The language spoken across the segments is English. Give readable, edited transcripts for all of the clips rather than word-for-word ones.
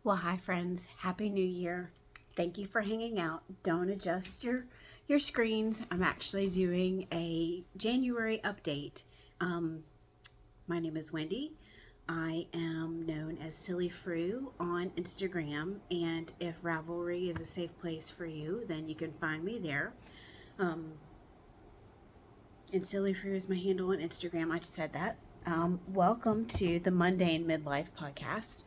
Well, hi friends. Happy New Year. Thank you for hanging out. Don't adjust your screens. I'm actually doing a January update. Um, my name is Wendy. I am known as Silly Fru on Instagram, and if Ravelry is a safe place for you, then you can find me there. Um, and Silly Fru is my handle on Instagram. I just said that. Welcome to the Mundane Midlife podcast,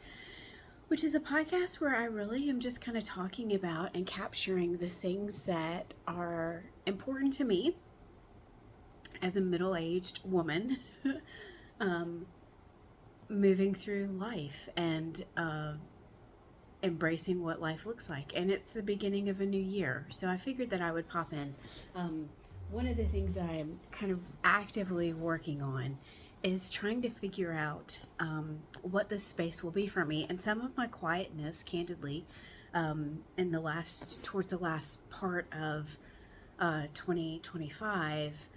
which is a podcast where I really am just kind of talking about and capturing the things that are important to me as a middle aged woman um, moving through life and embracing what life looks like. And it's the beginning of a new year, so I figured that I would pop in. One of the things that I am kind of actively working on is trying to figure out what this space will be for me, and some of my quietness, candidly, towards the last part of 2025,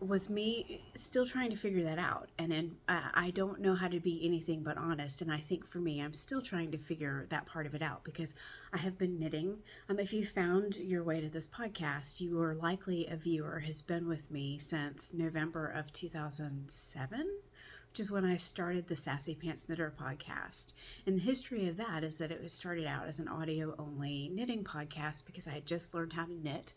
was me still trying to figure that out. And then I don't know how to be anything but honest. And I think for me, I'm still trying to figure that part of it out because I have been knitting. If you found your way to this podcast, you are likely a viewer, has been with me since November of 2007, which is when I started the Sassy Pants Knitter podcast. And the history of that is that it was started out as an audio only knitting podcast because I had just learned how to knit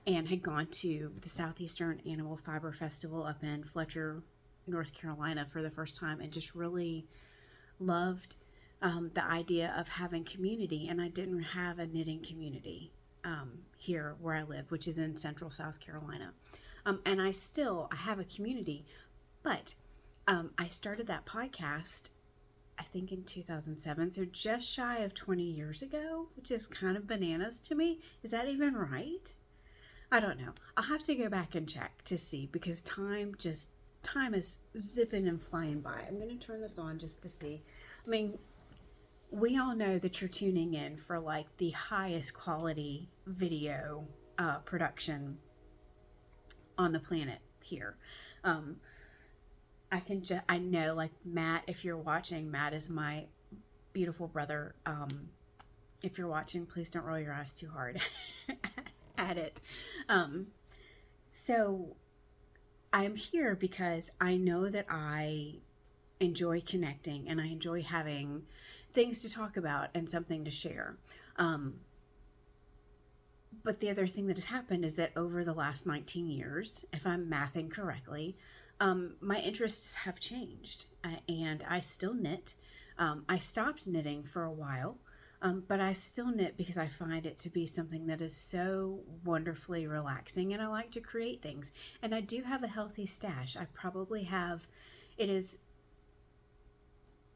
and had gone to the Southeastern Animal Fiber Festival up in Fletcher, North Carolina for the first time, and just really loved the idea of having community. And I didn't have a knitting community here where I live, which is in central South Carolina. And I have a community, but I started that podcast, I think in 2007, so just shy of 20 years ago, which is kind of bananas to me. Is that even right? I don't know. I'll have to go back and check to see because time is zipping and flying by. I'm going to turn this on just to see. We all know that you're tuning in for like the highest quality video production on the planet here. I know, like Matt, if you're watching, Matt is my beautiful brother. If you're watching, please don't roll your eyes too hard at it. So I'm here because I know that I enjoy connecting and I enjoy having things to talk about and something to share. But the other thing that has happened is that over the last 19 years, if I'm mathing correctly, my interests have changed, and I still knit. I stopped knitting for a while, but I still knit because I find it to be something that is so wonderfully relaxing, and I like to create things. And I do have a healthy stash. It is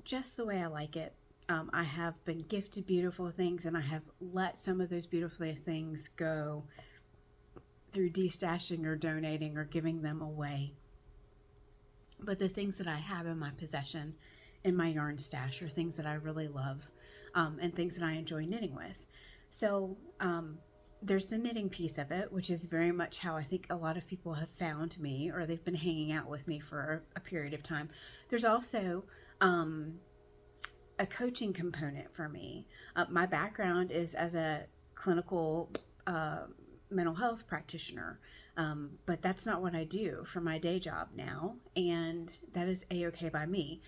just the way I like it. I have been gifted beautiful things, and I have let some of those beautiful things go through destashing or donating or giving them away. But the things that I have in my possession in my yarn stash are things that I really love, and things that I enjoy knitting with. So there's the knitting piece of it, which is very much how I think a lot of people have found me, or they've been hanging out with me for a period of time. There's also a coaching component for me. My background is as a clinical mental health practitioner, but that's not what I do for my day job now, and that is a-okay by me.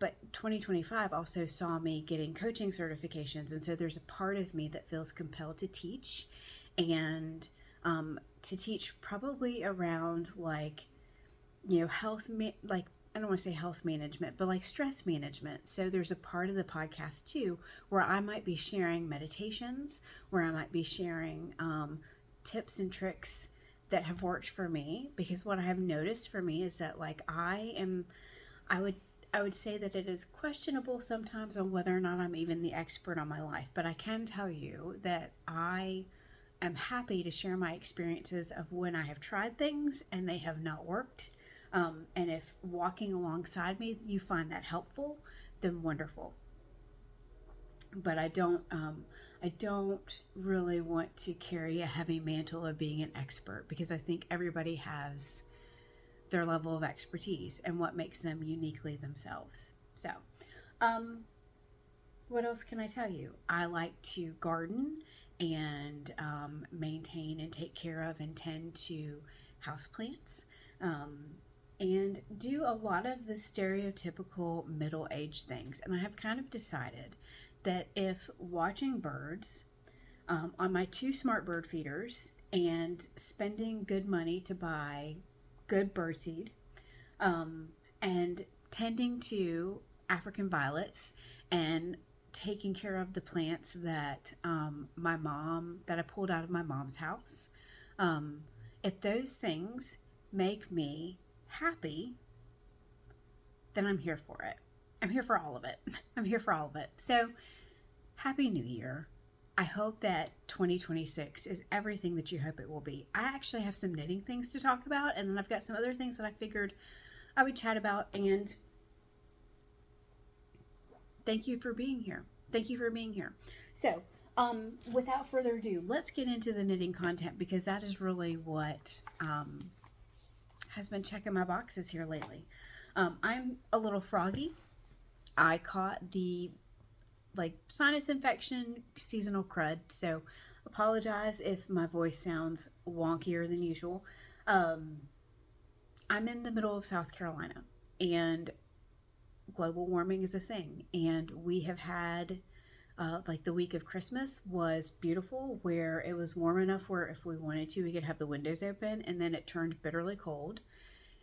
But 2025 also saw me getting coaching certifications, and so there's a part of me that feels compelled to teach, and to teach probably around I don't want to say health management, but like stress management. So there's a part of the podcast too where I might be sharing meditations, where I might be sharing tips and tricks that have worked for me, because what I have noticed for me is that I would say that it is questionable sometimes on whether or not I'm even the expert on my life, but I can tell you that I am happy to share my experiences of when I have tried things and they have not worked. And if walking alongside me, you find that helpful, then wonderful. But I don't really want to carry a heavy mantle of being an expert, because I think everybody has their level of expertise and what makes them uniquely themselves. So, what else can I tell you? I like to garden and maintain and take care of and tend to houseplants. And do a lot of the stereotypical middle-aged things. And I have kind of decided that if watching birds on my 2 smart bird feeders and spending good money to buy good birdseed and tending to African violets and taking care of the plants that that I pulled out of my mom's house, if those things make me happy, then I'm here for it. I'm here for all of it. I'm here for all of it. So, Happy New Year. I hope that 2026 is everything that you hope it will be. I actually have some knitting things to talk about, and then I've got some other things that I figured I would chat about. And thank you for being here. Thank you for being here. So, without further ado, let's get into the knitting content, because that is really what has been checking my boxes here lately. I'm a little froggy. I caught the sinus infection, seasonal crud, so apologize if my voice sounds wonkier than usual. I'm in the middle of South Carolina, and global warming is a thing, and we have had the week of Christmas was beautiful, where it was warm enough where if we wanted to, we could have the windows open, and then it turned bitterly cold.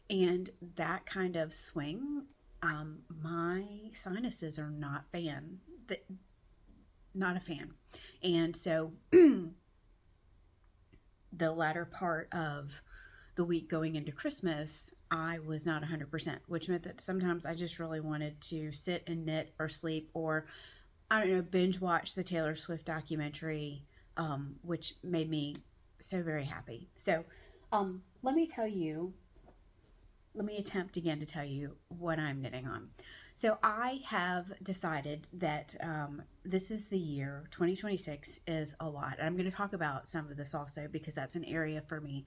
And that kind of swing, my sinuses are not a fan. And so the latter part of the week going into Christmas, I was not 100%, which meant that sometimes I just really wanted to sit and knit or sleep, or binge watch the Taylor Swift documentary, which made me so very happy. So let me attempt again to tell you what I'm knitting on. So I have decided that this is the year, 2026 is a lot. And I'm going to talk about some of this also, because that's an area for me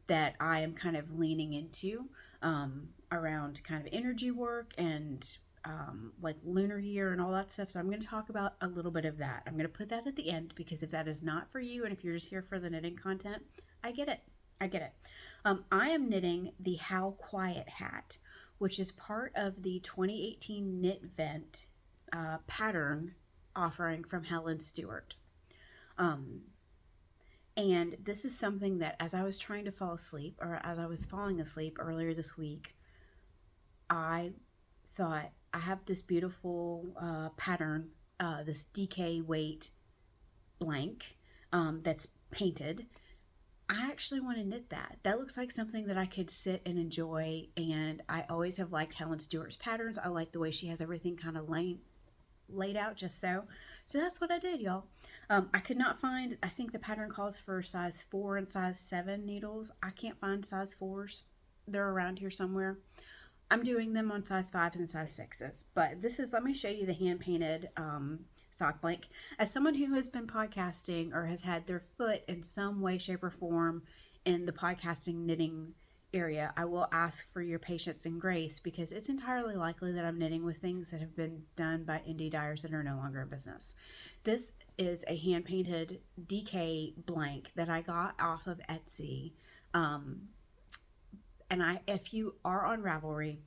that I am kind of leaning into around kind of energy work and lunar year and all that stuff. So I'm going to talk about a little bit of that. I'm going to put that at the end, because if that is not for you, and if you're just here for the knitting content, I get it. I am knitting the How Quiet hat, which is part of the 2018 Knit Vent pattern offering from Helen Stewart. And this is something that, as I was trying to fall asleep, or as I was falling asleep earlier this week, I thought, I have this beautiful pattern, this DK weight blank that's painted. I actually want to knit that. That looks like something that I could sit and enjoy, and I always have liked Helen Stewart's patterns. I like the way she has everything kind of laid out just so. So that's what I did, y'all. I could not find, I think the pattern calls for size 4 and size 7 needles. I can't find size 4s. They're around here somewhere. I'm doing them on size 5s and size 6s. But this is, let me show you the hand-painted sock blank. As someone who has been podcasting or has had their foot in some way, shape, or form in the podcasting knitting area, I will ask for your patience and grace, because it's entirely likely that I'm knitting with things that have been done by indie dyers that are no longer in business. This is a hand-painted DK blank that I got off of Etsy. And if you are on Ravelry,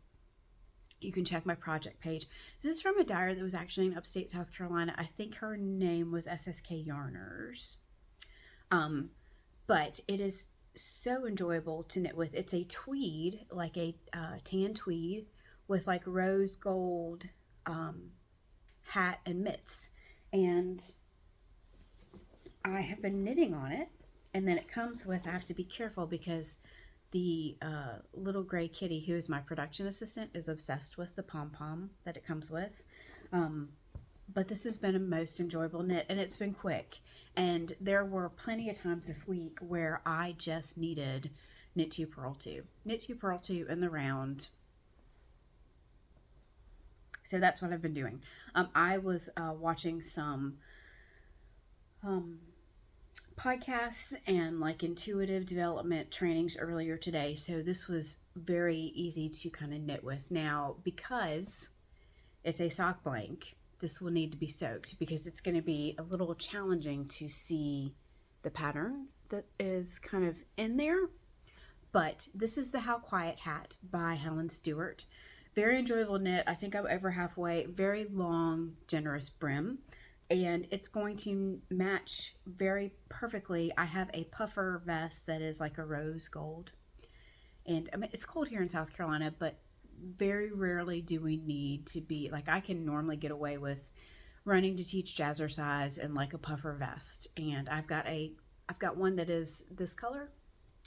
you can check my project page. This is from a dyer that was actually in upstate South Carolina. I think her name was SSK Yarners. But it is so enjoyable to knit with. It's a tweed, like a tan tweed with like rose gold hat and mitts. And I have been knitting on it. And then it comes with, I have to be careful because the little gray kitty, who is my production assistant, is obsessed with the pom-pom that it comes with. But this has been a most enjoyable knit, and it's been quick. And there were plenty of times this week where I just needed knit 2, purl 2. Knit 2, purl 2 in the round. So that's what I've been doing. I was watching some podcasts and like intuitive development trainings earlier today, so this was very easy to kind of knit with. Now, because it's a sock blank, this will need to be soaked because it's going to be a little challenging to see the pattern that is kind of in there. But this is the How Quiet hat by Helen Stewart. Very enjoyable knit. I think I'm over halfway. Very long, generous brim. And it's going to match very perfectly. I have a puffer vest that is like a rose gold. And I mean, it's cold here in South Carolina, but very rarely do we need to be, like, I can normally get away with running to teach jazzercise and like a puffer vest. And I've got one that is this color.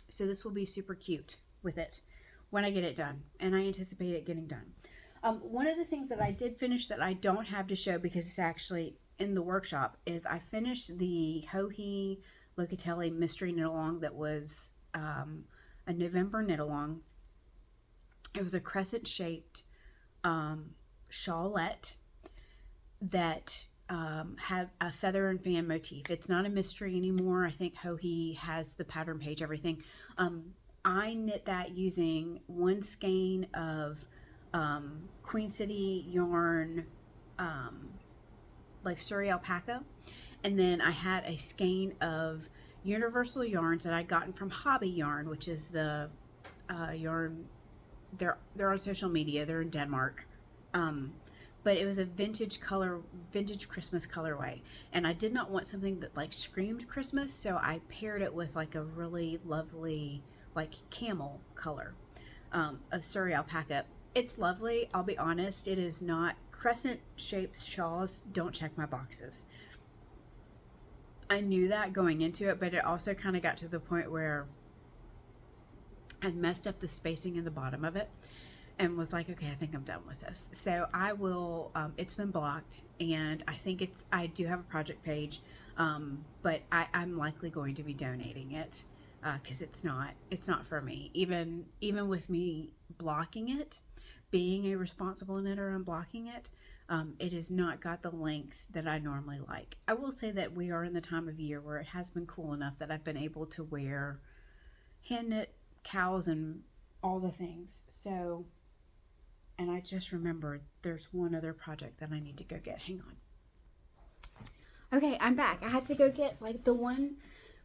So this will be super cute with it when I get it done. And I anticipate it getting done. One of the things that I did finish that I don't have to show because it's actually in the workshop is I finished the Hohe Locatelli Mystery Knit Along that was a November knit along. It was a crescent shaped shawlette that had a feather and fan motif. It's not a mystery anymore. I think Hohe has the pattern page, everything. I knit that using one skein of Queen City yarn, like Surrey alpaca, and then I had a skein of universal yarns that I'd gotten from Hobby Yarn, which is the yarn. They're on social media. They're in Denmark. But it was a vintage Christmas colorway. And I did not want something that like screamed Christmas, so I paired it with like a really lovely like camel color of Surrey alpaca. It's lovely. I'll be honest, it is not. Crescent shaped shawls don't check my boxes. I knew that going into it, but it also kind of got to the point where I'd messed up the spacing in the bottom of it and was like, okay, I think I'm done with this. So I will, it's been blocked, and I think I do have a project page, but I'm likely going to be donating it because it's not for me. Even with me blocking it, being a responsible knitter and blocking it, it has not got the length that I normally like. I will say that we are in the time of year where it has been cool enough that I've been able to wear hand knit cows and all the things. So, and I just remembered there's one other project that I need to go get. Hang on. Okay, I'm back. I had to go get like the one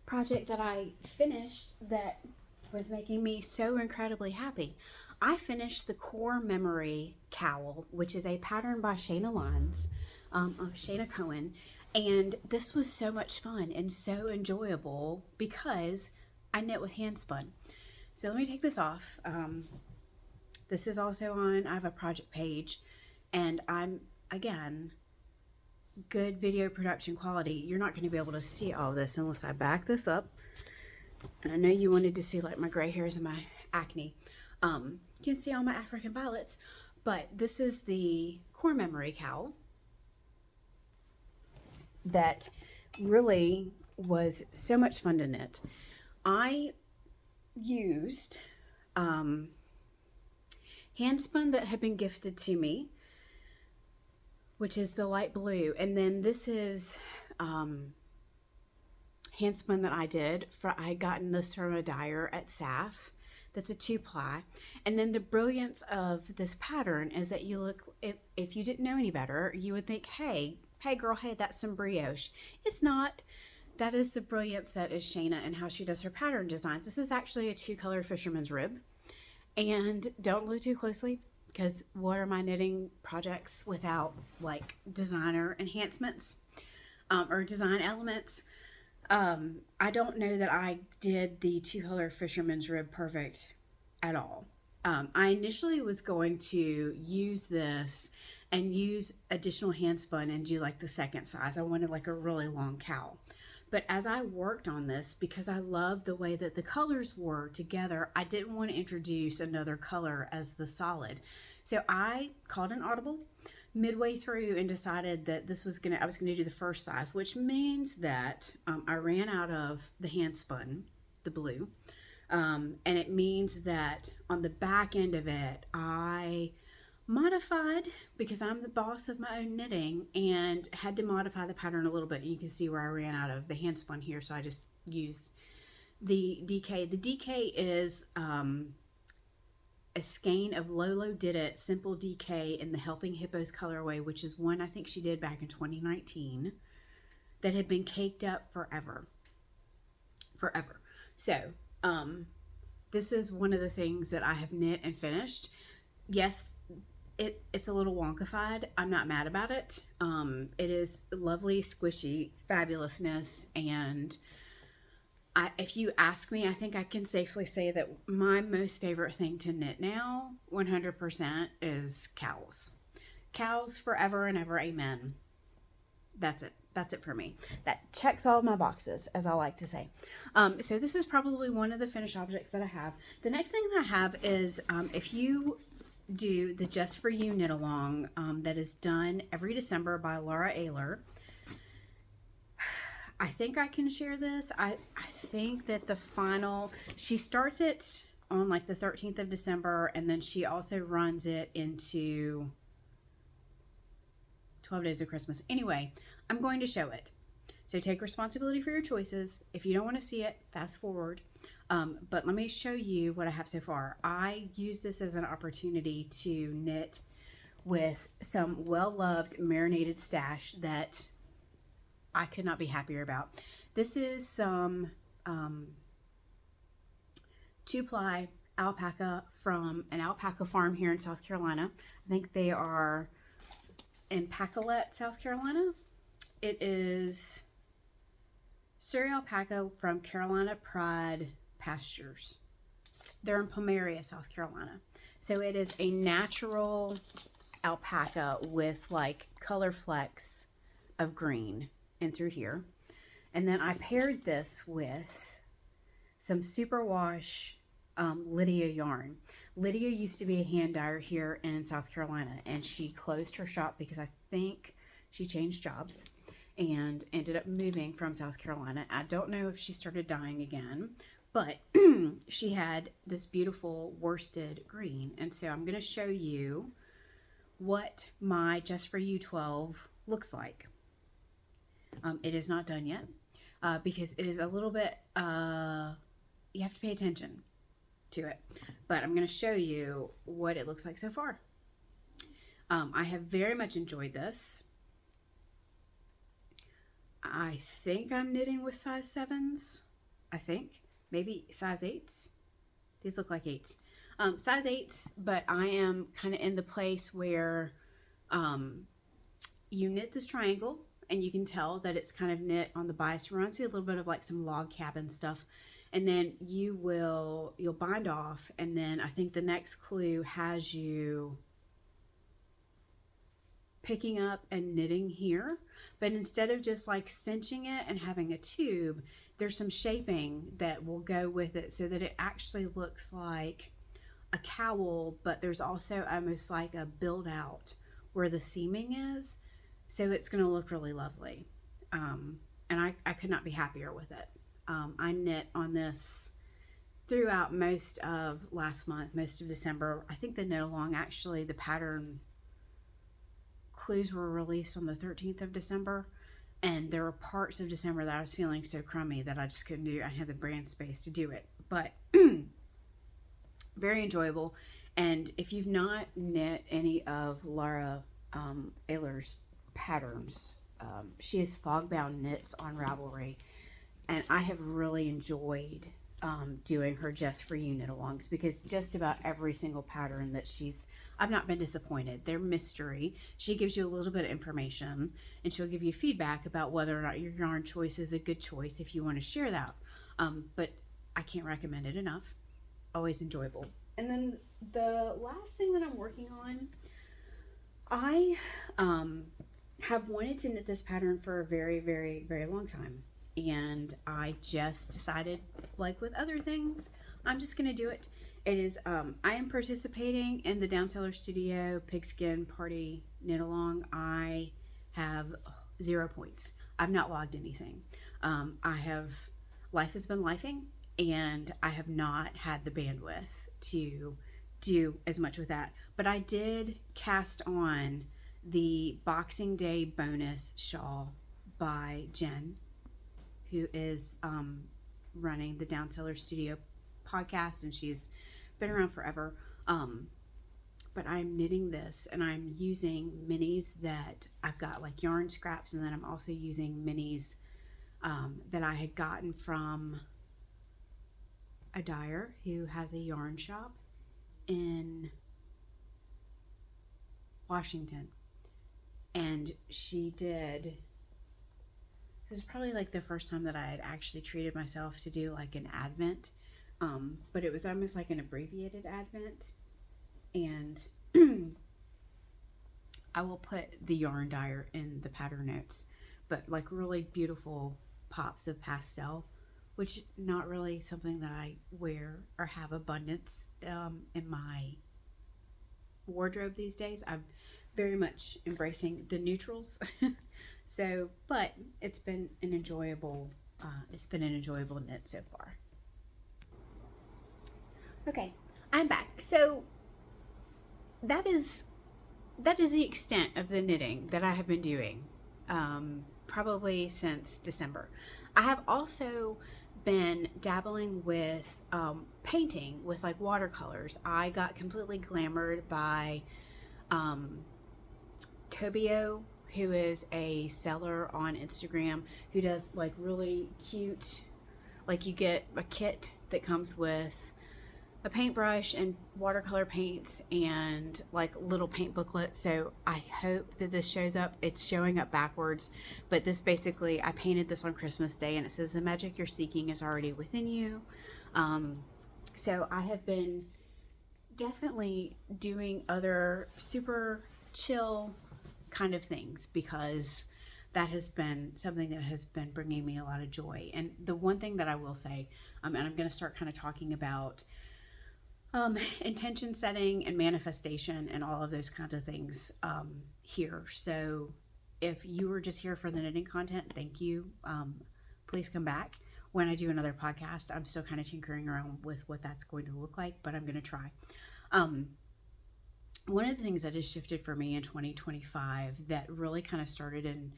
project that I finished that was making me so incredibly happy. I finished the Core Memory cowl, which is a pattern by Shayna Lines, or Shayna Cohen, and this was so much fun and so enjoyable because I knit with hand spun. So let me take this off. This is also on, I have a project page, and I'm, again, good video production quality. You're not going to be able to see all this unless I back this up. And I know you wanted to see like my gray hairs and my acne. You can see all my African violets, but this is the Core Memory cowl that really was so much fun to knit. I used hand spun that had been gifted to me, which is the light blue, and then this is hand spun that I did. I had gotten this from a dyer at SAF. That's a 2-ply. And then the brilliance of this pattern is that you look, if you didn't know any better, you would think, hey girl, hey, that's some brioche. It's not. That is the brilliance that is Shayna and how she does her pattern designs. This is actually a 2-color fisherman's rib. And don't look too closely, because what are my knitting projects without like designer enhancements or design elements? I don't know that I did the 2-color fisherman's rib perfect at all. I initially was going to use this and use additional hand spun and do like the second size. I wanted like a really long cowl. But as I worked on this, because I love the way that the colors were together, I didn't want to introduce another color as the solid. So I called an audible midway through and decided that I was gonna do the first size, which means that I ran out of the hand spun, the blue, and it means that on the back end of it I modified, because I'm the boss of my own knitting, and had to modify the pattern a little bit. You can see where I ran out of the hand spun here, so I just used the DK. The DK is a skein of Lolo Did It Simple DK in the Helping Hippos colorway, which is one I think she did back in 2019, that had been caked up forever. So, this is one of the things that I have knit and finished. Yes, it's a little wonkified. I'm not mad about it. It is lovely, squishy fabulousness, and if you ask me, I think I can safely say that my most favorite thing to knit now, 100%, is cows. Cows forever and ever, amen. That's it. That's it for me. That checks all of my boxes, as I like to say. So this is probably one of the finished objects that I have. The next thing that I have is, if you do the Just For You knit along, that is done every December by Laura Ayler. I think I can share this. I think that the final, she starts it on like the 13th of December, and then she also runs it into 12 Days of Christmas. Anyway, I'm going to show it. So take responsibility for your choices. If you don't want to see it, fast forward. But let me show you what I have so far. I use this as an opportunity to knit with some well-loved marinated stash that I could not be happier about. This is some 2-ply alpaca from an alpaca farm here in South Carolina. I think they are in Pacolet, South Carolina. It is Surrey alpaca from Carolina Pride Pastures. They're in Pomeria, South Carolina. So it is a natural alpaca with like color flecks of green in through here. And then I paired this with some superwash Lydia yarn. Lydia used to be a hand dyer here in South Carolina, and she closed her shop because I think she changed jobs and ended up moving from South Carolina. I don't know if she started dyeing again, but she had this beautiful worsted green. And so I'm going to show you what my Just For You 12 looks like. It is not done yet because it is a little bit, you have to pay attention to it. But I'm going to show you what it looks like so far. I have very much enjoyed this. I think I'm knitting with size 7s. I think. Maybe size 8s. These look like 8s. Size 8s, but I am kind of in the place where you knit this triangle, and you can tell that it's kind of knit on the bias. Reminds me a little bit of like some log cabin stuff. And then you'll bind off, and then I think the next clue has you picking up and knitting here. But instead of just like cinching it and having a tube, there's some shaping that will go with it so that it actually looks like a cowl, but there's also almost like a build out where the seaming is. So it's going to look really lovely. And I could not be happier with it. I knit on this throughout most of last month, most of December. I think the knit along, actually, the pattern clues were released on the 13th of December. And there were parts of December that I was feeling so crummy that I just couldn't do it. I had the brand space to do it. But very enjoyable. And if you've not knit any of Laura Ayler's patterns, she has Fogbound Knits on Ravelry, and I have really enjoyed doing her Just For You knit alongs, because just about every single pattern that I've not been disappointed. They're mystery. She gives you a little bit of information, and she'll give you feedback about whether or not your yarn choice is a good choice if you want to share that. But I can't recommend it enough. Always enjoyable. And then the last thing that I'm working on, I have wanted to knit this pattern for a very, very, very long time. And I just decided, like with other things, I'm just going to do it. It is, I am participating in the Downseller Studio Pigskin Party Knit Along. I have 0 points. I've not logged anything. Life has been lifing, and I have not had the bandwidth to do as much with that. But I did cast on the Boxing Day bonus shawl by Jen, who is running the Downseller Studio podcast, and she's been around forever. But I'm knitting this, and I'm using minis that I've got like yarn scraps, and then I'm also using minis that I had gotten from a dyer who has a yarn shop in Washington. And she did, this was probably like the first time that I had actually treated myself to do like an advent, but it was almost like an abbreviated advent. And I will put the yarn dyer in the pattern notes, but like really beautiful pops of pastel, which not really something that I wear or have abundance in my wardrobe these days. I'm very much embracing the neutrals. So, but it's been an enjoyable knit so far. Okay, I'm back. So that is the extent of the knitting that I have been doing, probably since December. I have also been dabbling with painting with like watercolors. I got completely glamored by Tobio, who is a seller on Instagram who does like really cute, like you get a kit that comes with a paintbrush and watercolor paints and like little paint booklets. So I hope that this shows up. It's showing up backwards, but this basically, I painted this on Christmas Day, and it says the magic you're seeking is already within you. So I have been definitely doing other super chill kind of things, because that has been something that has been bringing me a lot of joy. And the one thing that I will say, and I'm going to start kind of talking about intention setting and manifestation and all of those kinds of things here. So if you were just here for the knitting content, thank you. Please come back when I do another podcast. I'm still kind of tinkering around with what that's going to look like, but I'm going to try. One of the things that has shifted for me in 2025 that really kind of started and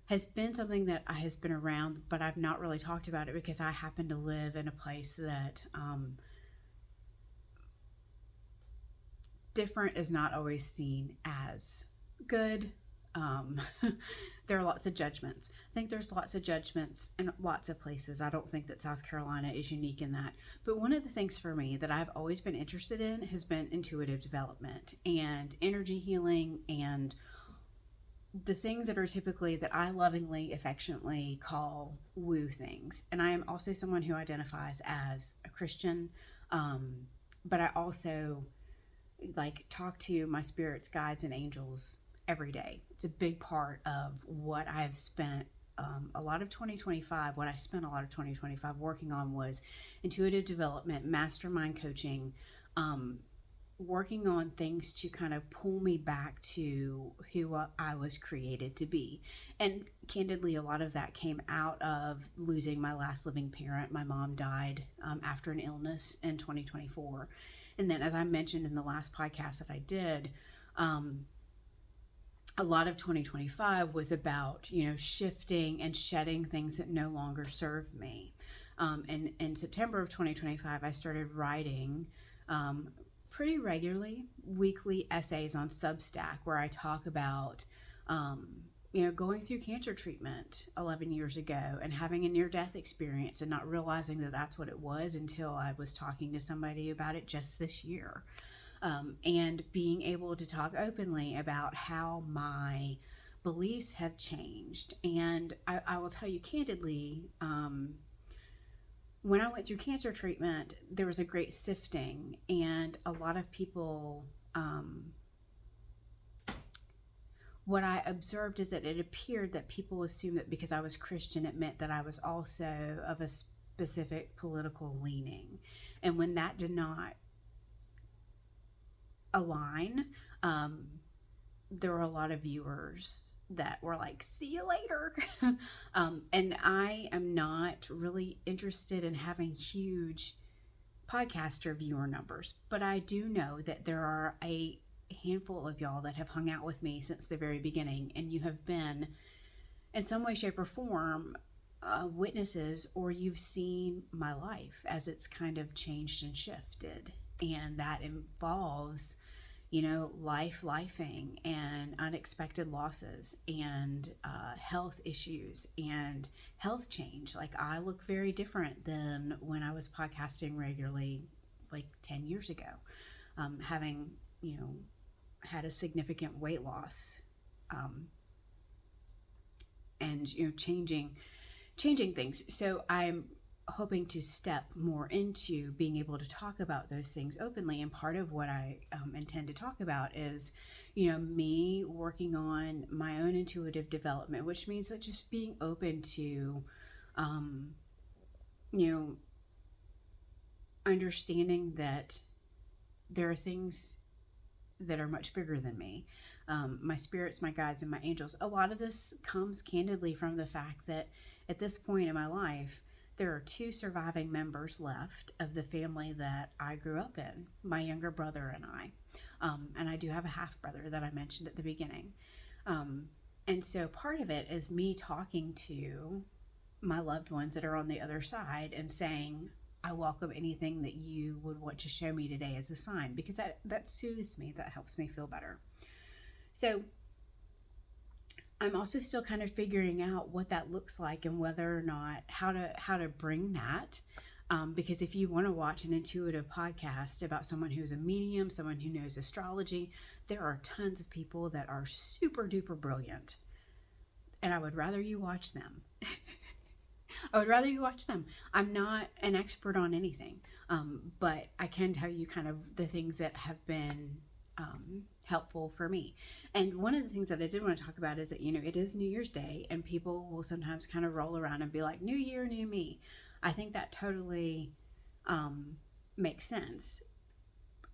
has been something that has been around, but I've not really talked about it because I happen to live in a place that different is not always seen as good. There are lots of judgments. I think there's lots of judgments in lots of places. I don't think that South Carolina is unique in that. But one of the things for me that I've always been interested in has been intuitive development and energy healing and the things that are typically, that I lovingly, affectionately call woo things. And I am also someone who identifies as a Christian, but I also like talk to my spirits, guides, and angels every day. It's a big part of what I've spent a lot of 2025. What I spent a lot of 2025 working on was intuitive development, mastermind coaching, working on things to kind of pull me back to who I was created to be. And candidly, a lot of that came out of losing my last living parent. My mom died after an illness in 2024. And then, as I mentioned in the last podcast that I did, a lot of 2025 was about, shifting and shedding things that no longer serve me. And in September of 2025, I started writing pretty regularly weekly essays on Substack, where I talk about, going through cancer treatment 11 years ago and having a near-death experience and not realizing that that's what it was until I was talking to somebody about it just this year. And being able to talk openly about how my beliefs have changed. And I will tell you candidly, when I went through cancer treatment, there was a great sifting, and a lot of people, what I observed is that it appeared that people assumed that because I was Christian, it meant that I was also of a specific political leaning. And when that did not align, there were a lot of viewers that were like, see you later. And I am not really interested in having huge podcaster viewer numbers, but I do know that there are a handful of y'all that have hung out with me since the very beginning, and you have been in some way, shape, or form witnesses, or you've seen my life as it's kind of changed and shifted. And that involves, lifing and unexpected losses and health issues and health change. Like, I look very different than when I was podcasting regularly like 10 years ago, having, had a significant weight loss, and, changing things. So I'm hoping to step more into being able to talk about those things openly. And part of what I intend to talk about is, me working on my own intuitive development, which means that just being open to, understanding that there are things that are much bigger than me. My spirits, my guides, and my angels. A lot of this comes candidly from the fact that at this point in my life, there are 2 surviving members left of the family that I grew up in, my younger brother and I. And I do have a half brother that I mentioned at the beginning. And so part of it is me talking to my loved ones that are on the other side and saying, I welcome anything that you would want to show me today as a sign, because that soothes me, that helps me feel better. So I'm also still kind of figuring out what that looks like and whether or not how to bring that. Because if you want to watch an intuitive podcast about someone who's a medium, someone who knows astrology, there are tons of people that are super duper brilliant. And I would rather you watch them. I would rather you watch them. I'm not an expert on anything, but I can tell you kind of the things that have been helpful for me. And one of the things that I did want to talk about is that, it is New Year's Day, and people will sometimes kind of roll around and be like, New Year, new me. I think that totally makes sense.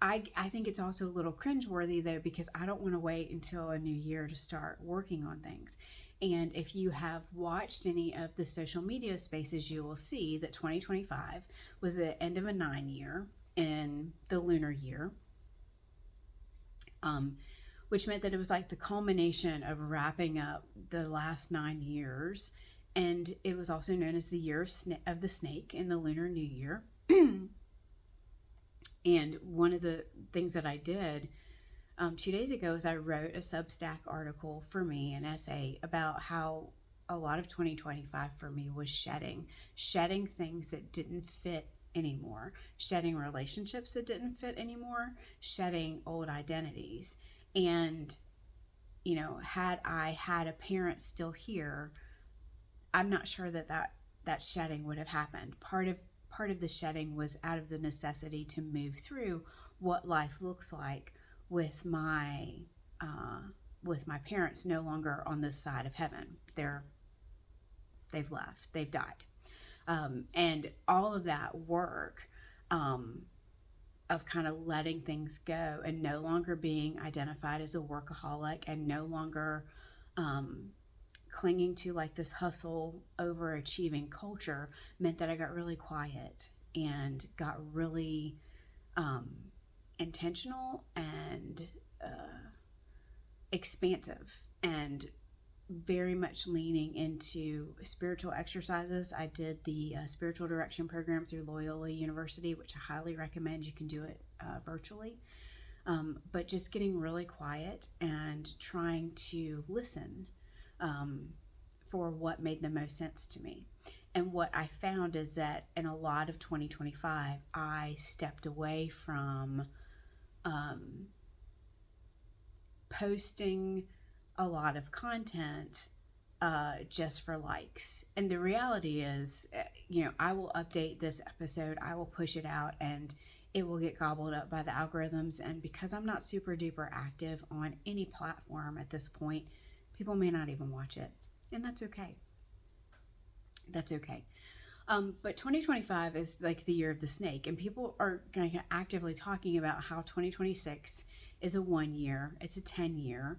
I think it's also a little cringeworthy, though, because I don't want to wait until a new year to start working on things. And if you have watched any of the social media spaces, you will see that 2025 was the end of a 9-year in the lunar year, which meant that it was like the culmination of wrapping up the last 9 years. And it was also known as the year of the snake in the Lunar New Year. And one of the things that I did 2 days ago is I wrote a Substack article for me, an essay about how a lot of 2025 for me was shedding things that didn't fit anymore, shedding relationships that didn't fit anymore, shedding old identities. And, had I had a parent still here, I'm not sure that shedding would have happened. Part of the shedding was out of the necessity to move through what life looks like with my parents no longer on this side of heaven. They've left. They've died. And all of that work of kind of letting things go and no longer being identified as a workaholic and no longer clinging to like this hustle, overachieving culture meant that I got really quiet and got really intentional and expansive, and very much leaning into spiritual exercises. I did the spiritual direction program through Loyola University, which I highly recommend. You can do it virtually. But just getting really quiet and trying to listen for what made the most sense to me. And what I found is that in a lot of 2025, I stepped away from posting a lot of content just for likes. And the reality is, I will update this episode, I will push it out, and it will get gobbled up by the algorithms. And because I'm not super duper active on any platform at this point, people may not even watch it. And that's okay. That's okay. But 2025 is like the year of the snake, and people are kind of actively talking about how 2026 is a 1 year, it's a 10 year.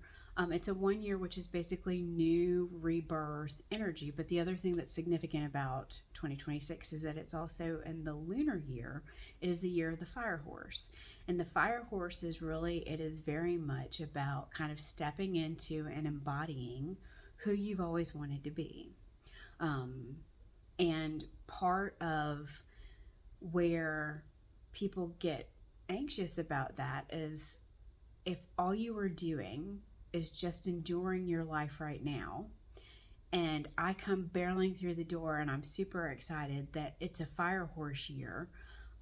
It's a 1 year, which is basically new rebirth energy. But the other thing that's significant about 2026 is that it's also in the lunar year. It is the year of the fire horse. And the fire horse is really, it is very much about kind of stepping into and embodying who you've always wanted to be. And part of where people get anxious about that is if all you are doing is just enduring your life right now, and I come barreling through the door and I'm super excited that it's a fire horse year,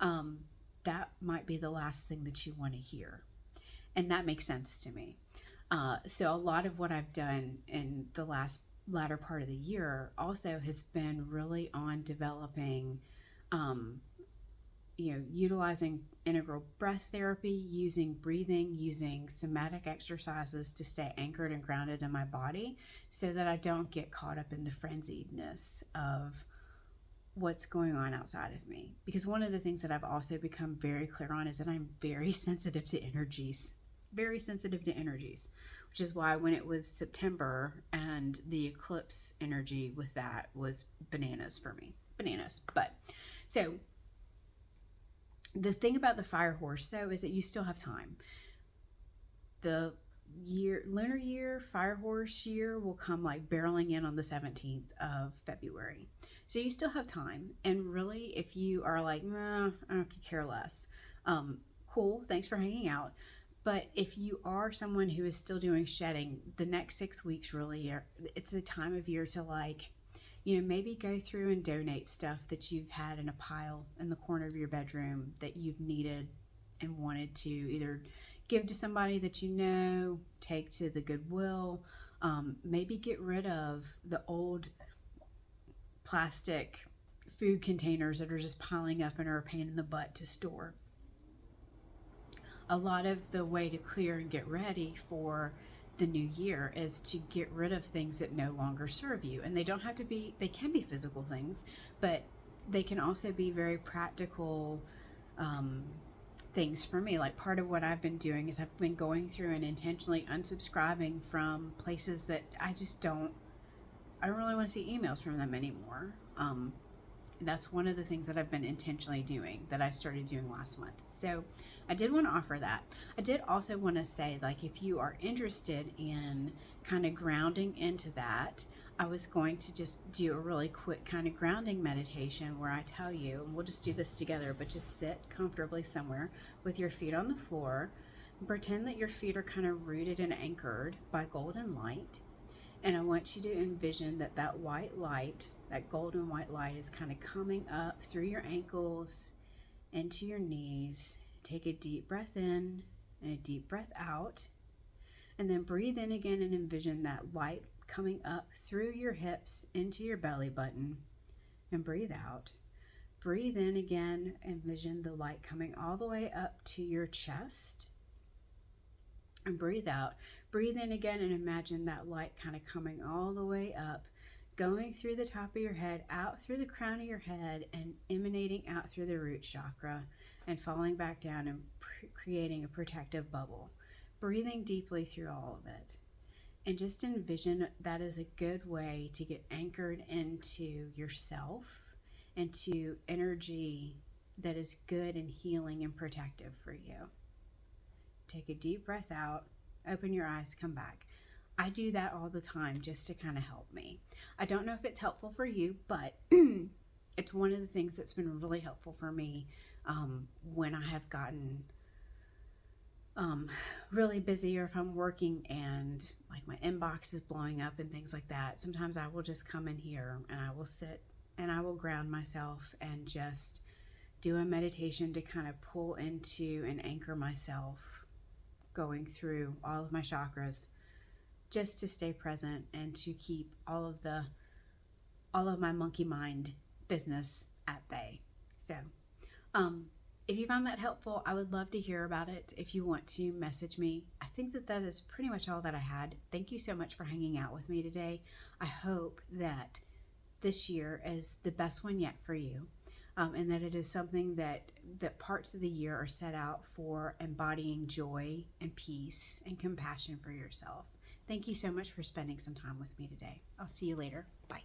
that might be the last thing that you want to hear. And that makes sense to me. So a lot of what I've done in the latter part of the year also has been really on developing, utilizing integral breath therapy, using breathing, using somatic exercises to stay anchored and grounded in my body so that I don't get caught up in the frenziedness of what's going on outside of me. Because one of the things that I've also become very clear on is that I'm very sensitive to energies, which is why when it was September and the eclipse energy with that was bananas for me. But so the thing about the fire horse, though, is that you still have time. The lunar year, fire horse year will come like barreling in on the 17th of February. So you still have time. And really, if you are like, nah, I could care less, cool, thanks for hanging out. But if you are someone who is still doing shedding, the next 6 weeks really it's a time of year to maybe go through and donate stuff that you've had in a pile in the corner of your bedroom that you've needed and wanted to either give to somebody that you know, take to the Goodwill, maybe get rid of the old plastic food containers that are just piling up and are a pain in the butt to store. A lot of the way to clear and get ready for the new year is to get rid of things that no longer serve you. And they can be physical things, but they can also be very practical things for me. Like part of what I've been doing is I've been going through and intentionally unsubscribing from places that I don't really want to see emails from them anymore. That's one of the things that I've been intentionally doing, that I started doing last month. So I did want to offer that. I did also want to say, if you are interested in kind of grounding into that, I was going to just do a really quick kind of grounding meditation where I tell you, and we'll just do this together, but just sit comfortably somewhere with your feet on the floor and pretend that your feet are kind of rooted and anchored by golden light. And I want you to envision that white light, that golden white light, is kind of coming up through your ankles into your knees. Take a deep breath in and a deep breath out. And then breathe in again and envision that light coming up through your hips into your belly button. And breathe out. Breathe in again. Envision the light coming all the way up to your chest. And breathe out. Breathe in again and imagine that light kind of coming all the way up, going through the top of your head, out through the crown of your head, and emanating out through the root chakra and falling back down and creating a protective bubble. Breathing deeply through all of it. And just envision that is a good way to get anchored into yourself and to energy that is good and healing and protective for you. Take a deep breath out, open your eyes, come back. I do that all the time just to kind of help me. I don't know if it's helpful for you, but it's one of the things that's been really helpful for me when I have gotten really busy, or if I'm working and my inbox is blowing up and things like that. Sometimes I will just come in here and I will sit and I will ground myself and just do a meditation to kind of pull into and anchor myself, going through all of my chakras, just to stay present and to keep all of my monkey mind business at bay. So if you found that helpful, I would love to hear about it. If you want to message me, I think that is pretty much all that I had. Thank you so much for hanging out with me today. I hope that this year is the best one yet for you. And that it is something that parts of the year are set out for embodying joy and peace and compassion for yourself. Thank you so much for spending some time with me today. I'll see you later. Bye.